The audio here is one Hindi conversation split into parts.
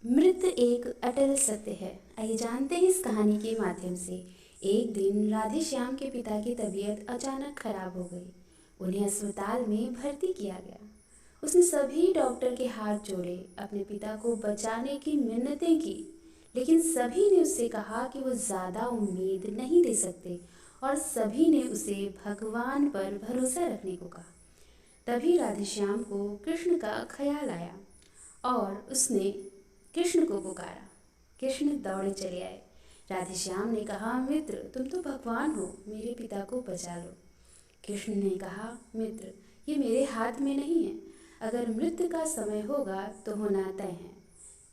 मृत्यु एक अटल सत्य है। आइए जानते हैं इस कहानी के माध्यम से। एक दिन राधे श्याम के पिता की तबीयत अचानक खराब हो गई। उन्हें अस्पताल में भर्ती किया गया। उसने सभी डॉक्टर के हाथ जोड़े, अपने पिता को बचाने की मिन्नतें की, लेकिन सभी ने उससे कहा कि वो ज़्यादा उम्मीद नहीं दे सकते और सभी ने उसे भगवान पर भरोसा रखने को कहा। तभी राधेश्याम को कृष्ण का ख्याल आया और उसने कृष्ण को पुकारा। कृष्ण दौड़े चले आए। राधेश्याम ने कहा, मित्र, तुम तो भगवान हो, मेरे पिता को बचा लो। कृष्ण ने कहा, मित्र, ये मेरे हाथ में नहीं है। अगर मृत्यु का समय होगा तो होना तय है।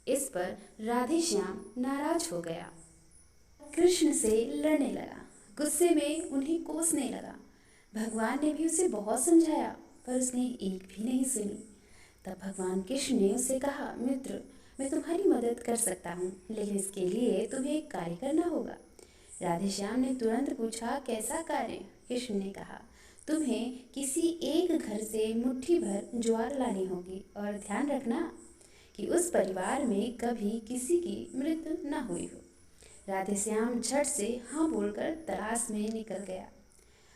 इस पर राधेश्याम नाराज हो गया, कृष्ण से लड़ने लगा, गुस्से में उन्हें कोसने लगा। भगवान ने भी उसे बहुत समझाया पर उसने एक भी नहीं सुनी। तब भगवान कृष्ण ने उसे कहा, मित्र, मैं तुम्हारी मदद कर सकता हूँ, लेकिन इसके लिए तुम्हें एक कार्य करना होगा। राधेश्याम ने तुरंत पूछा, कैसा कार्य? कृष्ण ने कहा, तुम्हें किसी एक घर से मुट्ठी भर ज्वार लानी होगी और ध्यान रखना कि उस परिवार में कभी किसी की मृत्यु न हुई हो। राधेश्याम झट से हाँ बोलकर तलाश में निकल गया।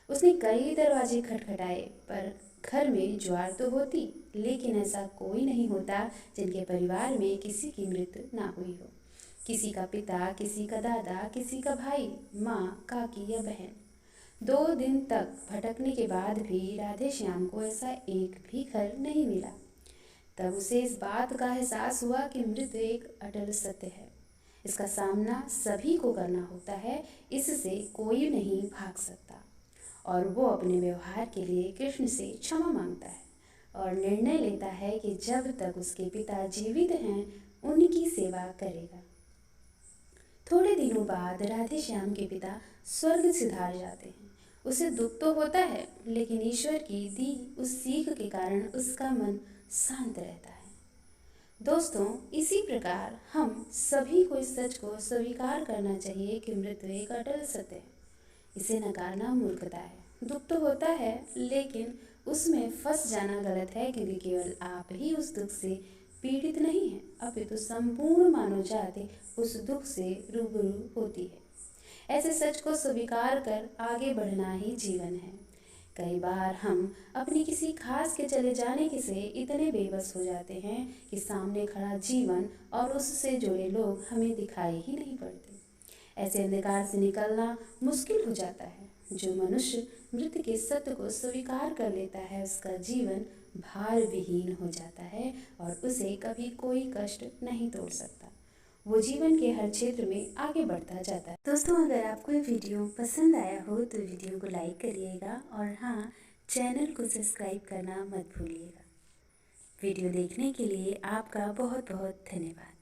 उसने कई दरवाजे खटखटाए पर घर में ज्वार तो होती, लेकिन ऐसा कोई नहीं होता जिनके परिवार में किसी की मृत्यु ना हुई हो। किसी का पिता, किसी का दादा, किसी का भाई, माँ, काकी या बहन। 2 दिन तक भटकने के बाद भी राधेश्याम को ऐसा एक भी घर नहीं मिला। तब उसे इस बात का एहसास हुआ कि मृत्यु एक अटल सत्य है। इसका सामना सभी को करना होता है, इससे कोई नहीं भाग सकता। और वो अपने व्यवहार के लिए कृष्ण से क्षमा मांगता है और निर्णय लेता है कि जब तक उसके पिता जीवित हैं उनकी सेवा करेगा। थोड़े दिनों बाद राधेश्याम के पिता स्वर्ग सिधार जाते हैं। उसे दुख तो होता है, लेकिन ईश्वर की दी उस सीख के कारण उसका मन शांत रहता है। दोस्तों, इसी प्रकार हम सभी को इस सच को स्वीकार करना चाहिए कि मृत्यु एक अटल सत्य है। इसे नकारना मूर्खता है। दुख तो होता है, लेकिन उसमें फंस जाना गलत है, क्योंकि केवल आप ही उस दुख से पीड़ित नहीं हैं, अपितु संपूर्ण मानव जाति उस दुख से रूबरू होती है। ऐसे सच को स्वीकार कर आगे बढ़ना ही जीवन है। कई बार हम अपनी किसी खास के चले जाने के से इतने बेबस हो जाते हैं कि सामने खड़ा जीवन और उससे जुड़े लोग हमें दिखाई ही नहीं पड़ते। ऐसे अंधकार से निकलना मुश्किल हो जाता है। जो मनुष्य मृत्यु के सत्य को स्वीकार कर लेता है, उसका जीवन भार विहीन हो जाता है और उसे कभी कोई कष्ट नहीं तोड़ सकता। वो जीवन के हर क्षेत्र में आगे बढ़ता जाता है। दोस्तों, अगर आपको ये वीडियो पसंद आया हो तो वीडियो को लाइक करिएगा और हाँ, चैनल को सब्सक्राइब करना मत भूलिएगा। वीडियो देखने के लिए आपका बहुत बहुत धन्यवाद।